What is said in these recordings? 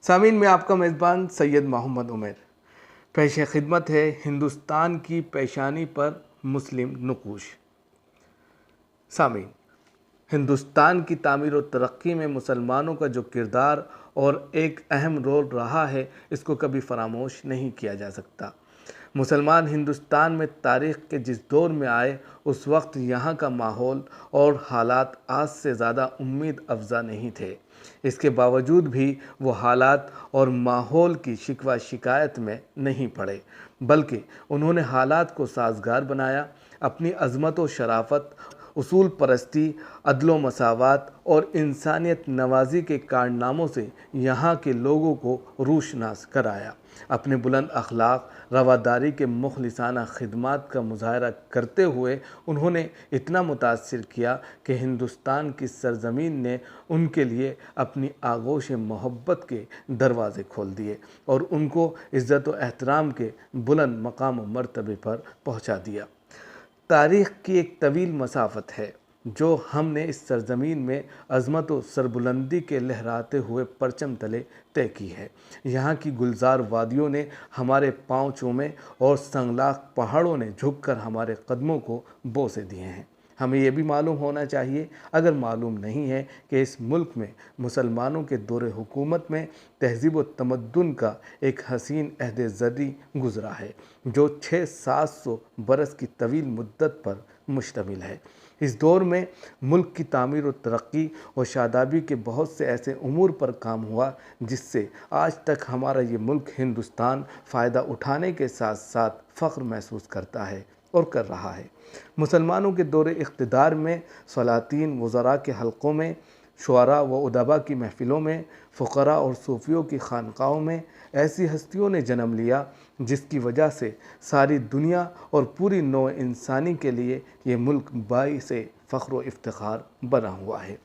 سامعین، میں آپ کا میزبان سید محمد عمیر پیش خدمت ہے ہندوستان کی پیشانی پر مسلم نقوش۔ سامعین، ہندوستان کی تعمیر و ترقی میں مسلمانوں کا جو کردار اور ایک اہم رول رہا ہے، اس کو کبھی فراموش نہیں کیا جا سکتا۔ مسلمان ہندوستان میں تاریخ کے جس دور میں آئے، اس وقت یہاں کا ماحول اور حالات آج سے زیادہ امید افزا نہیں تھے۔ اس کے باوجود بھی وہ حالات اور ماحول کی شکوہ شکایت میں نہیں پڑے، بلکہ انہوں نے حالات کو سازگار بنایا۔ اپنی عظمت و شرافت، اصول پرستی، عدل و مساوات اور انسانیت نوازی کے کارناموں سے یہاں کے لوگوں کو روشناس کرایا۔ اپنے بلند اخلاق، رواداری کے مخلصانہ خدمات کا مظاہرہ کرتے ہوئے انہوں نے اتنا متاثر کیا کہ ہندوستان کی سرزمین نے ان کے لیے اپنی آغوش محبت کے دروازے کھول دیے اور ان کو عزت و احترام کے بلند مقام و مرتبے پر پہنچا دیا۔ تاریخ کی ایک طویل مسافت ہے جو ہم نے اس سرزمین میں عظمت و سربلندی کے لہراتے ہوئے پرچم تلے طے کی ہے۔ یہاں کی گلزار وادیوں نے ہمارے پاؤں چومے اور سنگلاخ پہاڑوں نے جھک کر ہمارے قدموں کو بوسے دیے ہیں۔ ہمیں یہ بھی معلوم ہونا چاہیے، اگر معلوم نہیں ہے، کہ اس ملک میں مسلمانوں کے دور حکومت میں تہذیب و تمدن کا ایک حسین عہد زرعی گزرا ہے جو 600-700 برس کی طویل مدت پر مشتمل ہے۔ اس دور میں ملک کی تعمیر و ترقی و شادابی کے بہت سے ایسے امور پر کام ہوا جس سے آج تک ہمارا یہ ملک ہندوستان فائدہ اٹھانے کے ساتھ ساتھ فخر محسوس کرتا ہے اور کر رہا ہے۔ مسلمانوں کے دور اقتدار میں سلاطین، وزراء کے حلقوں میں، شعراء و ادباء کی محفلوں میں، فقراء اور صوفیوں کی خانقاہوں میں ایسی ہستیوں نے جنم لیا جس کی وجہ سے ساری دنیا اور پوری نوع انسانی کے لیے یہ ملک باعث فخر و افتخار بنا ہوا ہے۔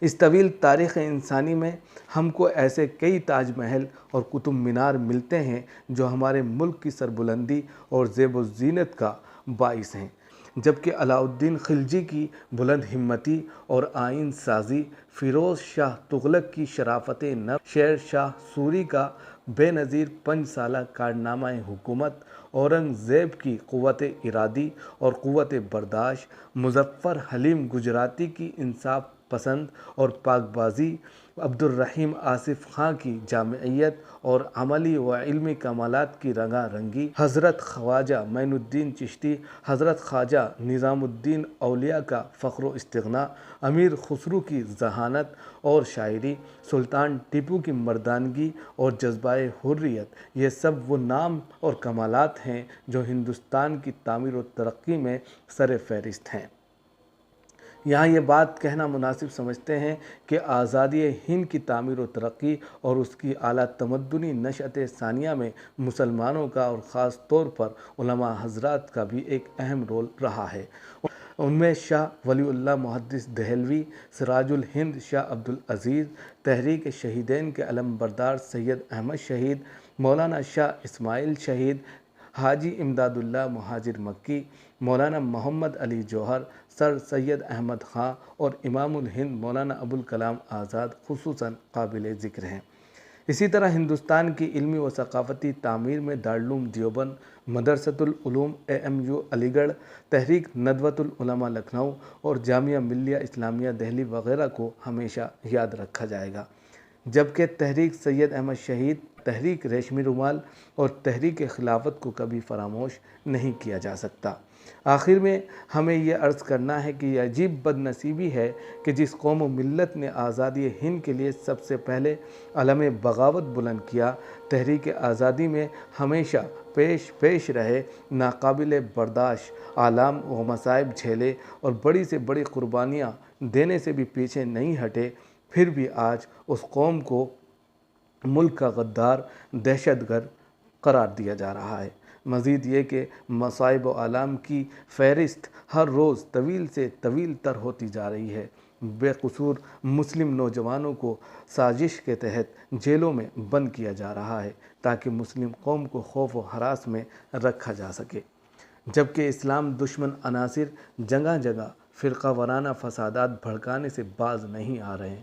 اس طویل تاریخ انسانی میں ہم کو ایسے کئی تاج محل اور قطب مینار ملتے ہیں جو ہمارے ملک کی سربلندی اور زیب و زینت کا باعث ہیں، جبکہ علاؤالدین خلجی کی بلند ہمتی اور آئین سازی، فیروز شاہ تغلق کی شرافت نفس، شیر شاہ سوری کا بے نظیر 5 سالہ کارنامہ حکومت، اورنگ زیب کی قوت ارادی اور قوت برداشت، مظفر حلیم گجراتی کی انصاف پسند اور پاک بازی، عبد الرحیم آصف خاں کی جامعیت اور عملی و علمی کمالات کی رنگا رنگی، حضرت خواجہ معین الدین چشتی، حضرت خواجہ نظام الدین اولیاء کا فخر و استغنا، امیر خسرو کی ذہانت اور شاعری، سلطان ٹیپو کی مردانگی اور جذبہ حریت، یہ سب وہ نام اور کمالات ہیں جو ہندوستان کی تعمیر و ترقی میں سر فہرست ہیں۔ یہاں یہ بات کہنا مناسب سمجھتے ہیں کہ آزادی ہند کی تعمیر و ترقی اور اس کی اعلیٰ تمدنی نشأت ثانیہ میں مسلمانوں کا اور خاص طور پر علماء حضرات کا بھی ایک اہم رول رہا ہے۔ ان میں شاہ ولی اللہ محدث دہلوی، سراج الہند شاہ عبد العزیز، تحریک شہیدین کے علم بردار سید احمد شہید، مولانا شاہ اسماعیل شہید، حاجی امداد اللہ مہاجر مکی، مولانا محمد علی جوہر، سر سید احمد خاں اور امام الہند مولانا ابوالکلام آزاد خصوصاً قابل ذکر ہیں۔ اسی طرح ہندوستان کی علمی و ثقافتی تعمیر میں دارالعلوم دیوبند، مدرسۃ العلوم AMU علی گڑھ، تحریک ندوۃ العلماء لکھنؤ اور جامعہ ملیہ اسلامیہ دہلی وغیرہ کو ہمیشہ یاد رکھا جائے گا، جبکہ تحریک سید احمد شہید، تحریک ریشمی رومال اور تحریک خلافت کو کبھی فراموش نہیں کیا جا سکتا۔ آخر میں ہمیں یہ عرض کرنا ہے کہ یہ عجیب بد نصیبی ہے کہ جس قوم و ملت نے آزادی ہند کے لیے سب سے پہلے علم بغاوت بلند کیا، تحریک آزادی میں ہمیشہ پیش رہے، ناقابل برداشت آلام و مصائب جھیلے اور بڑی سے بڑی قربانیاں دینے سے بھی پیچھے نہیں ہٹے، پھر بھی آج اس قوم کو ملک کا غدار، دہشت گرد قرار دیا جا رہا ہے۔ مزید یہ کہ مصائب و آلام کی فہرست ہر روز طویل سے طویل تر ہوتی جا رہی ہے۔ بے قصور مسلم نوجوانوں کو سازش کے تحت جیلوں میں بند کیا جا رہا ہے تاکہ مسلم قوم کو خوف و ہراس میں رکھا جا سکے، جبکہ اسلام دشمن عناصر جگہ جگہ فرقہ وارانہ فسادات بھڑکانے سے باز نہیں آ رہے ہیں۔